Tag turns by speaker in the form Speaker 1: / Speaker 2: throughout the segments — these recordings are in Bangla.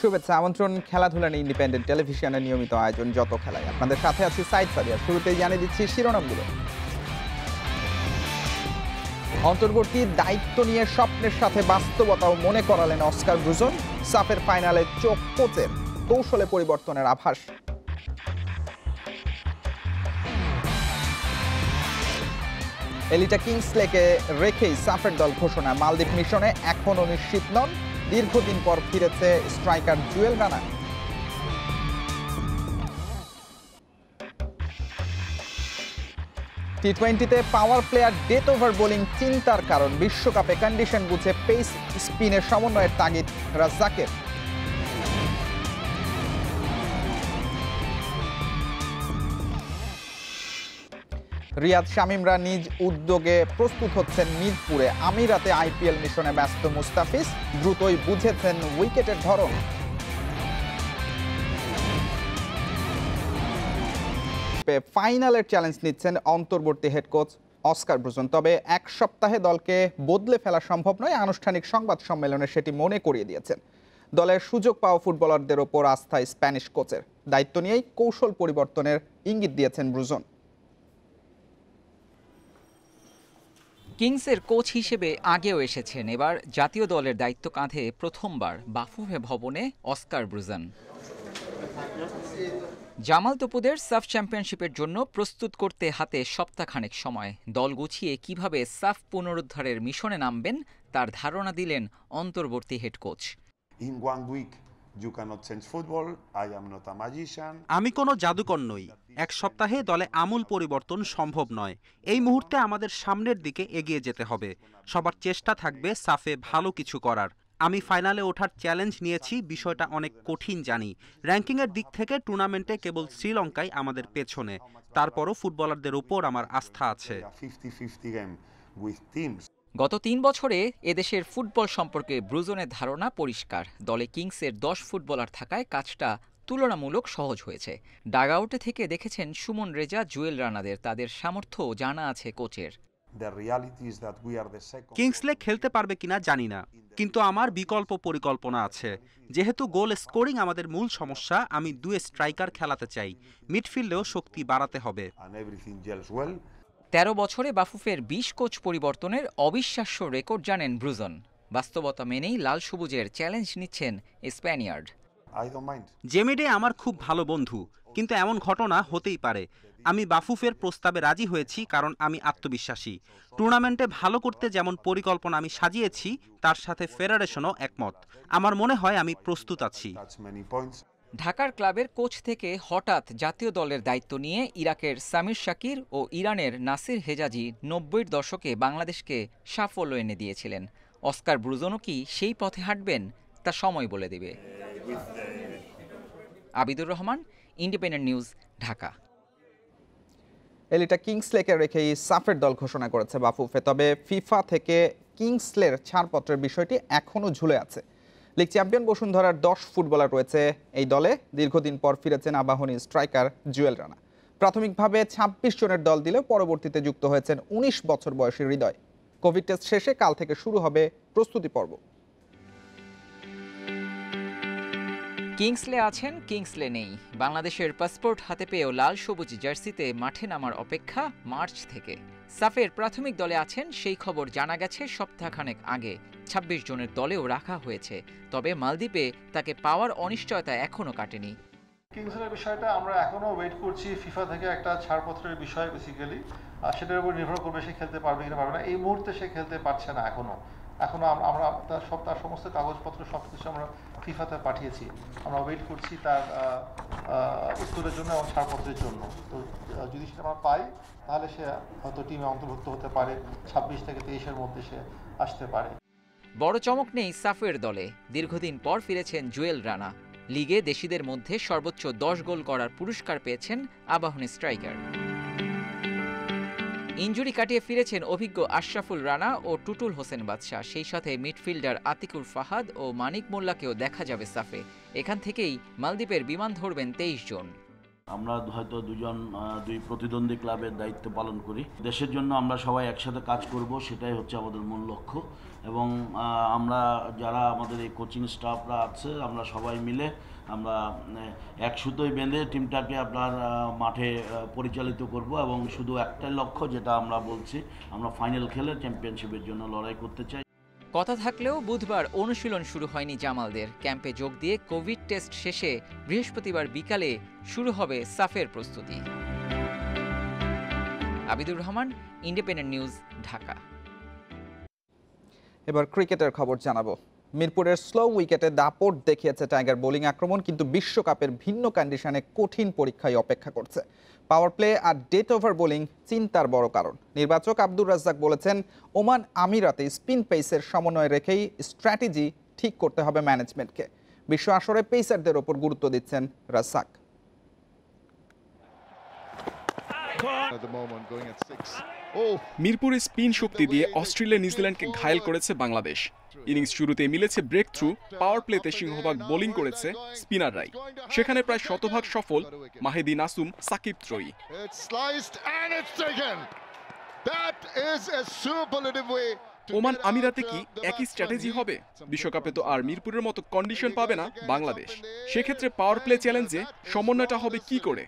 Speaker 1: শুভেচ্ছা আমন্ত্রণ খেলাধুলা নিয়ে ইন্ডিপেন্ডেন্ট টেলিভিশনের নিয়মিত আয়োজন যত খেলায় আপনাদের সাথে আছি সাইদ সাদিয়া। শুরুতেই জানিয়ে দিচ্ছি শিরোনামগুলো। অন্তর্বর্তী দায়িত্ব নিয়ে স্বপ্নের সাথে বাস্তবতাও মনে করালেন অস্কার ব্রুজন। সাফের ফাইনালে চোখ কোচের, কৌশলে পরিবর্তনের আভাস। এলিটা কিংসলেকে রেখেই সাফের দল ঘোষণা। মালদ্বীপ মিশনে এখনও নিশ্চিত নন। দীর্ঘদিন পর ফিরেছে স্ট্রাইকার জুয়েল রানা। টি-20তে পাওয়ার প্লেয়ার ডেথ ওভার বোলিং চিন্তার কারণ। বিশ্বকাপে কন্ডিশন বুঝে পেস স্পিনের সমন্বয়ের তাগিদ রাজ্জাকের। রিয়াদ শামীমরা নিজ উদ্যোগে প্রস্তুত হচ্ছেন মিরপুরে। আমিরাতে আইপিএল মিশনে ব্যস্ত মুস্তাফিজ, দ্রুতই বুঝেছেন উইকেটের ধরন। ফাইনালের চ্যালেঞ্জ নিচ্ছেন অন্তর্বর্তী হেড কোচ অস্কার ব্রুজন। তবে এক সপ্তাহে দলকে বদলে ফেলা সম্ভব নয়, আনুষ্ঠানিক সংবাদ সম্মেলনে সেটি মনে করিয়ে দিয়েছেন। দলের সুযোগ পাওয়া ফুটবলারদের ওপর আস্থা স্প্যানিশ কোচের। দায়িত্ব নিয়েই কৌশল পরিবর্তনের ইঙ্গিত দিয়েছেন ব্রুজন।
Speaker 2: কিংসের কোচ হিসেবে আগেও এসেছেন, এবার জাতীয় দলের দায়িত্ব কাঁধে প্রথমবার বাফুফে ভবনে অস্কার ব্রুজন। জামাল তোপুদের সাফ চ্যাম্পিয়নশিপের জন্য প্রস্তুত করতে হাতে সপ্তাহখানেক সময়। দল গুছিয়ে কিভাবে সাফ পুনরুদ্ধারের মিশনে নামবেন তার ধারণা দিলেন অন্তর্বর্তী হেড কোচ।
Speaker 3: আমি কোনো জাদুকর নই। এক সপ্তাহে দলে আমূল পরিবর্তন সম্ভব নয়। এই মুহূর্তে আমাদের সামনের দিকে এগিয়ে যেতে হবে। সবার চেষ্টা থাকবে সাফে ভালো কিছু করার। আমি ফাইনালে ওঠার চ্যালেঞ্জ নিয়েছি, বিষয়টা অনেক কঠিন জানি। র্যাঙ্কিংয়ের দিক থেকে টুর্নামেন্টে কেবল শ্রীলঙ্কাই আমাদের পেছনে। তারপরও ফুটবলারদের উপর আমার আস্থা আছে।
Speaker 2: গত ৩ বছরে এদেশের ফুটবল সম্পর্কে ব্রুজনের ধারণা পরিষ্কার। দলে কিংসের 10 ফুটবলার থাকায় কাজটা তুলনামূলক সহজ হয়েছে। ডাগআউটে থেকে দেখেছেন সুমন রেজা, জুয়েল রানাদের। তাদের সামর্থ্য জানা আছে কোচের।
Speaker 3: কিংসলে খেলতে পারবে কিনা জানি না, কিন্তু আমার বিকল্প পরিকল্পনা আছে। যেহেতু গোল স্কোরিং আমাদের মূল সমস্যা, আমি 2 স্ট্রাইকার খেলাতে চাই। মিডফিল্ডেও শক্তি বাড়াতে হবে।
Speaker 2: 13 বছরে বাফুফের 20 কোচ পরিবর্তনের অবিশ্বাস্য রেকর্ড জানেন ব্রুজন। বাস্তবতা মেনেই লাল সবুজের চ্যালেঞ্জ নিচ্ছেন স্প্যানিয়ার্ড।
Speaker 3: জেমিডে আমার খুব ভালো বন্ধু, কিন্তু এমন ঘটনা হতেই পারে। আমি বাফুফের প্রস্তাবে রাজি হয়েছি কারণ আমি আত্মবিশ্বাসী। টুর্নামেন্টে ভালো করতে যেমন পরিকল্পনা আমি সাজিয়েছি, তার সাথে ফেডারেশনও একমত। আমার মনে হয় আমি প্রস্তুত আছি।
Speaker 2: ঢাকার ক্লাবের কোচ থেকে হঠাৎ জাতীয় দলের দায়িত্ব নিয়ে ইরাকের সামির শাকির ও ইরানের নাসির হেজাজি 90-এর দশকে বাংলাদেশকে সাফল্য এনে দিয়েছিলেন। অস্কার ব্রুজনও কি সেই পথে হাঁটবেন, তা সময় বলে দেবে। Abidur Rahman, Independent News, Dhaka.
Speaker 1: এলিটা কিংসলেকে রেখেই সাফের দল ঘোষণা করেছে বাফুফে। তবে ফিফা থেকে কিংসলের ছাড়পত্রের বিষয়টি এখনও ঝুলে আছে। লিগ চ্যাম্পিয়ন বসুন্ধরার 10 ফুটবলার রয়েছে এই দলে। দীর্ঘদিন পর ফিরেছেন আবাহনী স্ট্রাইকার জুয়েল রানা। প্রাথমিকভাবে 26 জনের দল দিলেও পরবর্তীতে যুক্ত হয়েছেন 19 বছর বয়সী হৃদয়। কোভিড টেস্ট শেষে কাল থেকে শুরু হবে প্রস্তুতি পর্ব।
Speaker 2: কিংসলে আছেন, কিংসলে নেই। বাংলাদেশের পাসপোর্ট হাতে পেয়েও লাল সবুজ জার্সিতে মাঠে নামার অপেক্ষা মার্চ থেকে। সাফের প্রাথমিক দলে আছেন সেই খবর জানা গেছে সপ্তাহখানেক আগে। 26 জনের দলেও রাখা হয়েছে। তবে মালদ্বীপে তাকে পাওয়ার অনিশ্চয়তা এখনও কাটেনি।
Speaker 4: কিংসের বিষয়টা আমরা এখনো ওয়েট করছি ফিফা থেকে একটা ছাড়পত্রের বিষয় বেসিক্যালি। সেটার উপর নির্ভর করবে সে খেলতে পারবে কিনা পারবে না। এই মুহূর্তে সে খেলতে পারছে না এখনো আমরা তার সমস্ত কাগজপত্র সব কিছু আমরা ফিফাতে পাঠিয়েছি। আমরা ওয়েট করছি তার উত্তরের জন্য এবং ছাড়পত্রের জন্য। তো যদি সেটা আমরা পাই তাহলে সে হয়তো টিমে অন্তর্ভুক্ত হতে পারে। 26 থেকে 23-এর মধ্যে সে আসতে পারে।
Speaker 2: বড় চমক নেই সাফের দলে। দীর্ঘদিন পর ফিরেছেন জুয়েল রানা। লিগে দেশিদের মধ্যে সর্বোচ্চ 10 গোল করার পুরস্কার পেয়েছেন আবাহনী স্ট্রাইকার। ইনজুরি কাটিয়ে ফিরেছেন অভিজ্ঞ আশরাফুল রানা ও টুটুল হোসেন বাদশা। সেই সাথে মিডফিল্ডার আতিকুর ফাহাদ ও মানিক মোল্লাকেও দেখা যাবে সাফে। এখান থেকেই মালদ্বীপের বিমান ধরবেন 23 জন।
Speaker 5: আমরা হয়তো দুই প্রতিদ্বন্দ্বী ক্লাবের দায়িত্ব পালন করি। দেশের জন্য আমরা সবাই একসাথে কাজ করব, সেটাই হচ্ছে আমাদের মূল লক্ষ্য। এবং আমরা যারা আমাদের এই কোচিং স্টাফরা আছে, আমরা সবাই মিলে আমরা এক সুতোয় বেঁধে টিমটাকে আপনার মাঠে পরিচালিত করব এবং শুধু একটাই লক্ষ্য, যেটা আমরা বলছি, আমরা ফাইনাল খেলে চ্যাম্পিয়নশিপের জন্য লড়াই করতে চাই।
Speaker 2: কথা থাকলেও বুধবার অনুশীলন শুরু হয়নি জামালদের। ক্যাম্পে যোগ দিয়ে কোভিড টেস্ট শেষে বৃহস্পতিবার বিকালে শুরু হবে সাফের প্রস্তুতি। Abidur Rahman, Independent News, Dhaka.
Speaker 1: এবার ক্রিকেটের খবর জানাবো। মিরপুরের স্লো উইকেটে দাপট দেখিয়েছে টাইগার বোলিং আক্রমণ, কিন্তু বিশ্বকাপের ভিন্ন কন্ডিশনে কঠিন পরীক্ষায় অপেক্ষা করছে। পাওয়ার প্লে আর ডেথ ওভার বোলিং চিন্তার বড় কারণ। নির্বাচক আব্দুর রাজ্জাক বলেছেন, ওমান আমিরাতে স্পিন পেসের সমন্বয় রেখেই স্ট্র্যাটেজি ঠিক করতে হবে ম্যানেজমেন্টকে। বিশ্ব আসরে পেসারদের ওপর গুরুত্ব দিচ্ছেন রাজ্জাক।
Speaker 6: মিরপুরে স্পিন শক্তি দিয়ে অস্ট্রেলিয়া নিউজিল্যান্ডকে ঘায়েল করেছে বাংলাদেশ। ইনিংস শুরুতে মিলেছে ব্রেক থ্রু, পাওয়ার প্লেতে সিংহভাগ বোলিং করেছে স্পিনাররাই। সেখানে প্রায় শতভাগ সফল মাহেদী নাসুম, সাকিব ত্রয়ী। ওমান আমিরাতে কি একই স্ট্র্যাটেজি হবে? বিশ্বকাপে তো আর মিরপুরের মতো কন্ডিশন পাবে না বাংলাদেশ। সেক্ষেত্রে পাওয়ার প্লে চ্যালেঞ্জে সমন্বয়টা হবে কি করে?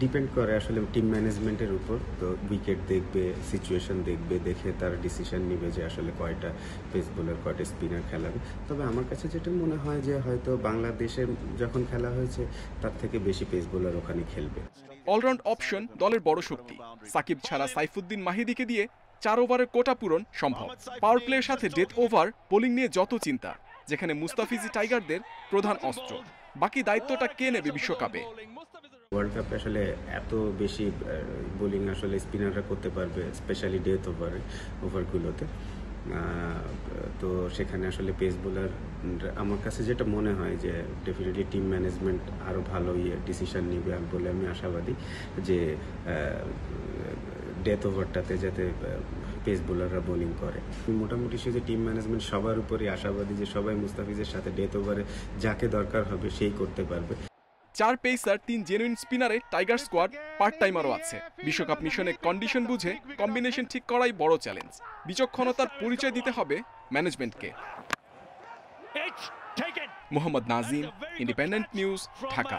Speaker 7: ডিপেন্ড করে আসলে টিম ম্যানেজমেন্টের উপর। তো উইকেট দেখবে, সিচুয়েশন দেখবে, দেখে তার ডিসিশন নেবে যে আসলে কয়টা পেস বোলার কয়টা স্পিনার খেলাবে। তবে আমার কাছে যেটা মনে হয় যে হয়তো বাংলাদেশের যখন খেলা হয়েছে তার থেকে বেশি পেস বোলার ওখানে খেলবে।
Speaker 6: অলরাউন্ড অপশন দলের বড় শক্তি। সাকিব ছাড়া সাইফুদ্দিন মাহিদিকে দিয়ে 4 ওভারের কোটা পূরণ সম্ভব। পাওয়ার প্লের সাথে ডেথ ওভার বোলিং নিয়ে যত চিন্তা, যেখানে মুস্তাফিজি টাইগারদের প্রধান অস্ত্র। বাকি দায়িত্বটা কে নেবে বিশ্বকাপে?
Speaker 7: ওয়ার্ল্ড কাপে আসলে এত বেশি বোলিং আসলে স্পিনাররা করতে পারবে, স্পেশালি ডেথ ওভারগুলোতে। তো সেখানে আসলে পেস বোলার, আমার কাছে যেটা মনে হয় যে ডেফিনেটলি টিম ম্যানেজমেন্ট আরও ভালো ডিসিশন নিবে বলে আমি আশাবাদী, যে ডেথ ওভারটাতে যাতে পেস বোলাররা বোলিং করে। মোটামুটি সে যে টিম ম্যানেজমেন্ট সবার উপরই আশাবাদী যে সবাই মুস্তাফিজের সাথে ডেথ ওভারে যাকে দরকার হবে সেই করতে পারবে।
Speaker 6: 4 পেসার, 3 জেনুইন স্পিনারে টাইগার স্কোয়াড পার্ট টাইমারও আছে। বিশ্বকাপ মিশনে কন্ডিশন বুঝে কম্বিনেশন ঠিক করাই বড় চ্যালেঞ্জ। বিচক্ষণতার পরিচয় দিতে হবে ম্যানেজমেন্টকে। Mohammad Nazim, Independent News, Dhaka.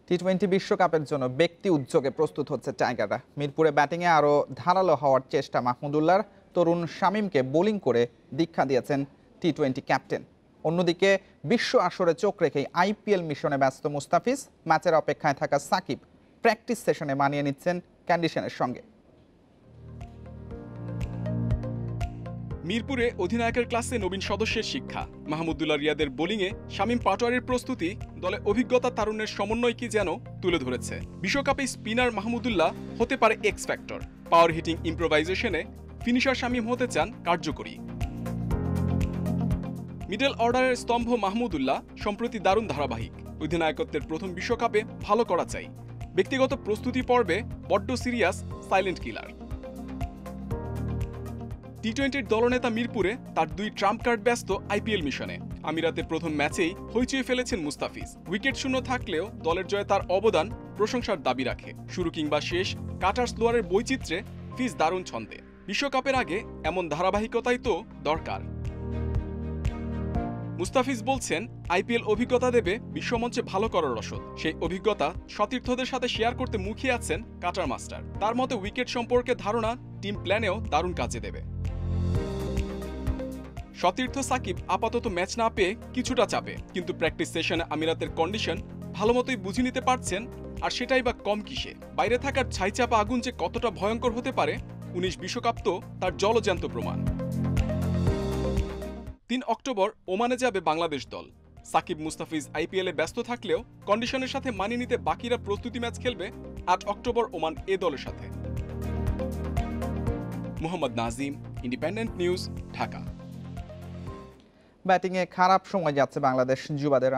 Speaker 1: টি-20 বিশ্বকাপের জন্য ব্যক্তি উদ্যোগে প্রস্তুত হচ্ছে টাইগাররা। মিরপুরে ব্যাটিংয়ে আরও ধারালো হওয়ার চেষ্টা মাহমুদুল্লাহর। তরুণ শামীমকে বোলিং করে দীক্ষা দিয়েছেন টি-20 ক্যাপ্টেন। অন্যদিকে বিশ্ব আসরে চোখ রেখেই আইপিএল মিশনে ব্যস্ত মুস্তাফিজ। ম্যাচের অপেক্ষায় থাকা সাকিব প্র্যাকটিস সেশনে মানিয়ে নিচ্ছেন কন্ডিশনের সঙ্গে।
Speaker 6: মিরপুরে অধিনায়কের ক্লাসে নবীন সদস্যের শিক্ষা। মাহমুদুল্লাহ রিয়াদের বোলিংয়ে শামীম পাটোয়ারির প্রস্তুতি দলে অভিজ্ঞতা তারুণ্যের সমন্বয় কি যেন তুলে ধরেছে। বিশ্বকাপে স্পিনার মাহমুদুল্লাহ হতে পারে এক্স ফ্যাক্টর। পাওয়ার হিটিং ইম্প্রোভাইজেশনে ফিনিশার শামীম হতে চান কার্যকরী। মিডল অর্ডারের স্তম্ভ মাহমুদুল্লাহ সম্প্রতি দারুণ ধারাবাহিক। অধিনায়কত্বের প্রথম বিশ্বকাপে ভালো করা চাই। ব্যক্তিগত প্রস্তুতি পর্বে বড্ড সিরিয়াস সাইলেন্ট কিলার। টি-20 দলনেতা মিরপুরে তার 2 ট্রাম্প কার্ড ব্যস্ত আইপিএল মিশনে। আমিরাতে প্রথম ম্যাচেই হইচই ফেলেছেন মুস্তাফিজ। উইকেট শূন্য থাকলেও দলের জয়ে তার অবদান প্রশংসার দাবি রাখে। শুরু কিংবা শেষ কাটার স্লোয়ারের বৈচিত্র্যে ফিজ দারুণ ছন্দে। বিশ্বকাপের আগে এমন ধারাবাহিকতাই তো দরকার। মুস্তাফিজ বলছেন, আইপিএল অভিজ্ঞতা দেবে বিশ্বমঞ্চে ভালো করার রসদ। সেই অভিজ্ঞতা সতীর্থদের সাথে শেয়ার করতে মুখিয়ে আছেন কাটার মাস্টার। তার মতে উইকেট সম্পর্কে ধারণা টিম প্ল্যানেও দারুণ কাজে দেবে। সতীর্থ সাকিব আপাতত ম্যাচ না পেয়ে কিছুটা চাপে, কিন্তু প্র্যাকটিস সেশনে আমিরাতের কন্ডিশন ভালোমতোই বুঝে নিতে পারছেন। আর সেটাই বা কম কিসে? বাইরে থাকার ছাইচাপা আগুন যে কতটা ভয়ঙ্কর হতে পারে 19 বিশ্বকাপ তো তার জলজ্যান্ত প্রমাণ। 3 অক্টোবর ওমানে যাবে বাংলাদেশ দল। সাকিব মুস্তাফিজ আইপিএলে ব্যস্ত থাকলেও কন্ডিশনের সাথে মানিয়ে নিতে বাকিরা প্রস্তুতি ম্যাচ খেলবে 8 অক্টোবর ওমান এ দলের সাথে। Mohammad Nazim, Independent News, Dhaka.
Speaker 1: ব্যাটিংয়ে খারাপ সময় যাচ্ছে বাংলাদেশ যুবাদের।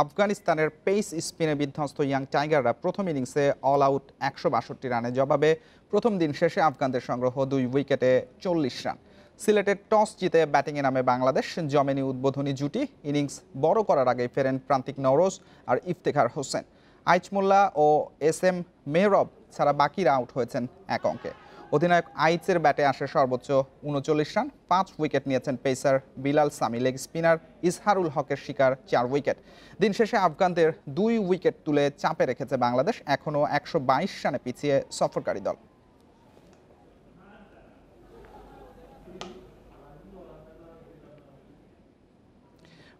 Speaker 1: আফগানিস্তানের পেস স্পিনে বিধ্বস্ত ইয়াং টাইগাররা প্রথম ইনিংসে অল আউট 162 রানে জবাবে প্রথম দিন শেষে আফগানদের সংগ্রহ 2 উইকেটে 40 রান। সিলেটের টস জিতে ব্যাটিংয়ে নামে বাংলাদেশ। জমেনি উদ্বোধনী জুটি। ইনিংস বড় করার আগেই ফেরেন প্রান্তিক নওরোজ আর ইফতেখার হোসেন। আইচ মোল্লা ও এস এম মেহরব ছাড়া বাকিরা আউট হয়েছেন এক অঙ্কে। অধিনায়ক আইচের ব্যাটে আসে সর্বোচ্চ ৩৯ রান। ৫ উইকেট নিয়েছেন pacer Bilal Sami. Leg spinner Izharul হকের শিকার ৪ উইকেট। দিন শেষে আফগানদের ২ উইকেট তুলে চাপে রেখেছে বাংলাদেশ। এখনও ১২২ রানে পিছিয়ে সফরকারী দল।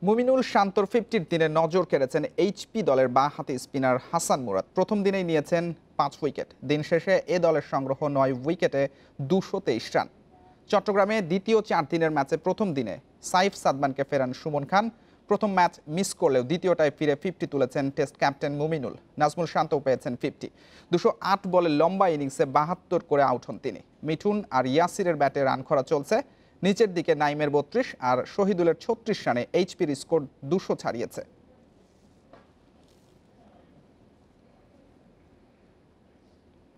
Speaker 1: মুমিনুল শান্তর 50-র দিনে নজর কেড়েছেন এইচপি দলের বাঁ-হাতি স্পিনার হাসান মুরাদ। প্রথম দিনেই নিয়েছেন ৫ উইকেট। দিন শেষে এ দলের সংগ্রহ ৯ উইকেটে ২২৩ রান। চট্টগ্রামে দ্বিতীয় ৪ দিনের ম্যাচে প্রথম দিনে সাইফ সাদমানকে ফেরান সুমন খান। প্রথম ম্যাচ মিস করলেও দ্বিতীয়টায় ফিরে 50 তুলেছেন টেস্ট ক্যাপ্টেন মুমিনুল। নাজমুল শান্তও পেয়েছেন 50। ২০৮ বলে লম্বা ইনিংসে ৭২ করে আউট হন তিনি। মিঠুন আর ইয়াসিরের ব্যাটে রান খরা চলছে। নিচের দিকে নাইমের ৩২ আর শহীদুলের ৩৬ রানে এইচপির স্কোর ২০০ ছাড়িয়েছে।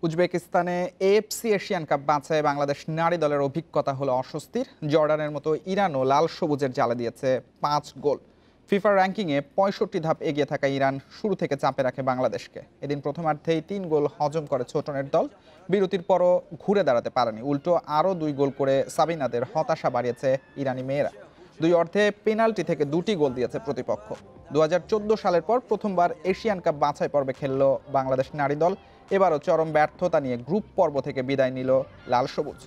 Speaker 1: উজবেকিস্তানে এএফসি এশিয়ান কাপ বাছাই বাংলাদেশ নারী দলের অভিজ্ঞতা হলো অস্বস্তির। জর্ডানের মতো ইরানও লাল সবুজের জালে দিয়েছে ৫ গোল। ফিফার র্যাঙ্কিংয়ে ৬৫ ধাপ এগিয়ে থাকা ইরান শুরু থেকে চাপে রাখে বাংলাদেশকে। এদিন প্রথমার্ধেই ৩ গোল হজম করে ছোটনের দল। বিরতির পরও ঘুরে দাঁড়াতে পারেনি। উল্টো আরও ২ গোল করে সাবিনাদের হতাশা বাড়িয়েছে ইরানি মেয়েরা। ২ অর্ধে পেনাল্টি থেকে ২টি গোল দিয়েছে প্রতিপক্ষ। ২০১৪ সালের পর প্রথমবার এশিয়ান কাপ বাছাই পর্বে খেলল বাংলাদেশ নারী দল। এবারও চরম ব্যর্থতা নিয়ে গ্রুপ পর্ব থেকে বিদায় নিল লাল সবুজ।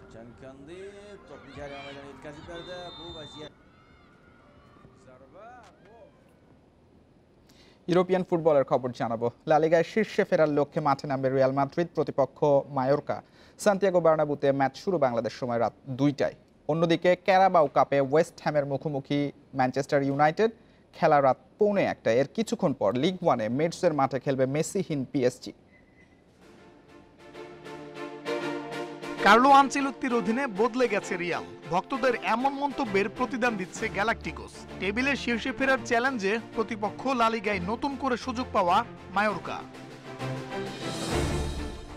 Speaker 1: ইউরোপিয়ান ফুটবলের খবর জানাবো। লা লিগায় শীর্ষে ফেরার লক্ষ্যে মাঠে নামবে রিয়াল মাদ্রিদ। প্রতিপক্ষ মায়োরকা। সান্তিয়াগো বার্নাবুতে ম্যাচ শুরু বাংলাদেশ সময় রাত ২টায়। অন্যদিকে ক্যারাবাও কাপে ওয়েস্ট হ্যামের মুখোমুখি ম্যানচেস্টার ইউনাইটেড। খেলা রাত ১:৩০। এর কিছুক্ষণ পর লিগ ওয়ানে মেডসের মাঠে খেলবে মেসিহীন পিএসজি।
Speaker 8: কার্লো আনচেলত্তির অধীনে বদলে গেছে রিয়াল। ভক্তদের এমন মন্তব্যের প্রতিদান দিচ্ছে গ্যালাক্টিকোস। টেবিলের শীর্ষে ফেরার চ্যালেঞ্জে প্রতিপক্ষ লা লিগায় নতুন করে সুযোগ পাওয়া মায়োরকা।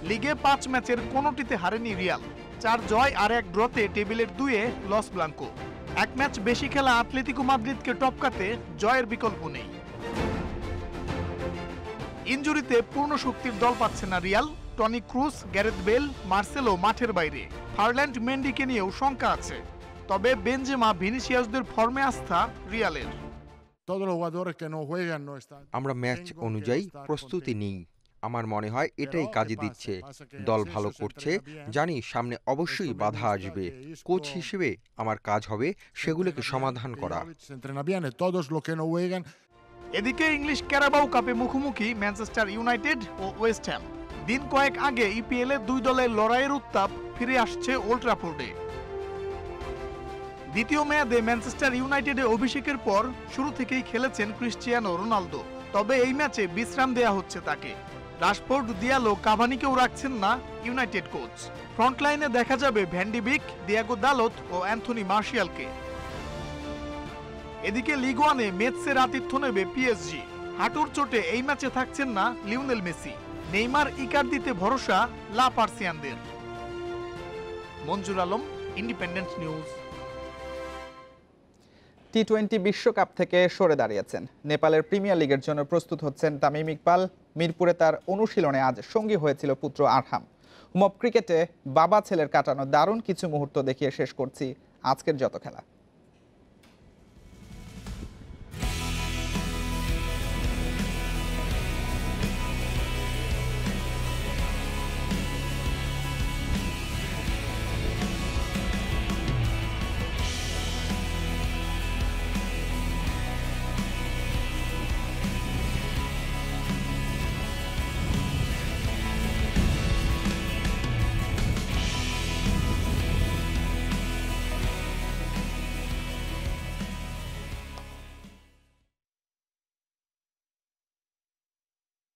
Speaker 8: লিগে ৫ ম্যাচের কোনোটিতে হারেনি রিয়াল। ৪ জয় আর ১ ড্রতে টেবিলের ২-এ লস ব্লাঙ্কো। ১ ম্যাচ বেশি খেলা আতলেতিকো মাদ্রিদকে টপকাতে জয়ের বিকল্প নেই। ইনজুরিতে পূর্ণ শক্তির দল পাচ্ছে না Real. Toni Kroos, Gareth Bale, Marcelo মাঠের বাইরে। ফার্ল্যান্ড মেন্ডিকে নিয়েও শঙ্কা আছে। তবে বেনজেমা, ভিনিসিয়াসদের ফর্মে আস্থা রিয়ালের।
Speaker 9: আমরা ম্যাচ অনুযায়ী প্রস্তুতি নিই। আমার মনে হয় এটাই কাজে দিচ্ছে। দল ভালো করছে, জানি সামনে অবশ্যই বাধা আসবে। কোচ হিসেবে আমার কাজ হবে সেগুলোকে সমাধান করা।
Speaker 8: এদিকে ইংলিশ ক্যারাবাও কাপে মুখোমুখি ম্যানচেস্টার ইউনাইটেড ও ওয়েস্ট হ্যাম। দিন কয়েক আগে ইপিএলে ২ দলের লড়াইয়ের উত্তাপ ফিরে আসছে ওল্ড ট্রাফোর্ডে। দ্বিতীয় মেয়াদে ম্যানচেস্টার ইউনাইটেডে অভিষেকের পর শুরু থেকেই খেলেছেন ক্রিস্টিয়ানো রোনালদো। তবে এই ম্যাচে বিশ্রাম দেয়া হচ্ছে তাকে। রাশফোর্ড, দিয়ালো, কাভানিকেও রাখছেন না ইউনাইটেড কোচ। ফ্রন্টলাইনে দেখা যাবে ভ্যান ডি বিক, দিয়াগো দালোত ও অ্যান্থনি মার্শিয়ালকে। এদিকে লিগ ওয়ানে মেটসের আতিথ্য নেবে পিএসজি। হাঁটুর চোটে এই ম্যাচে থাকছেন না লিওনেল মেসি। নেইমার, ইকার্দিতে ভরসা লা পার্সিয়ানদের। মঞ্জুর আলম, ইন্ডিপেন্ডেন্ট নিউজ।
Speaker 1: টি-20 বিশ্বকাপ থেকে সরে দাঁড়িয়েছেন। নেপালের প্রিমিয়ার লিগের জন্য প্রস্তুত হচ্ছেন তামিম ইকবাল। মিরপুরে তার অনুশীলনে আজ সঙ্গী হয়েছিল পুত্র আরহাম। হোমঅফ ক্রিকেটে বাবা ছেলের কাটানো দারুণ কিছু মুহূর্ত দেখিয়ে শেষ করছি আজকের যত খেলা।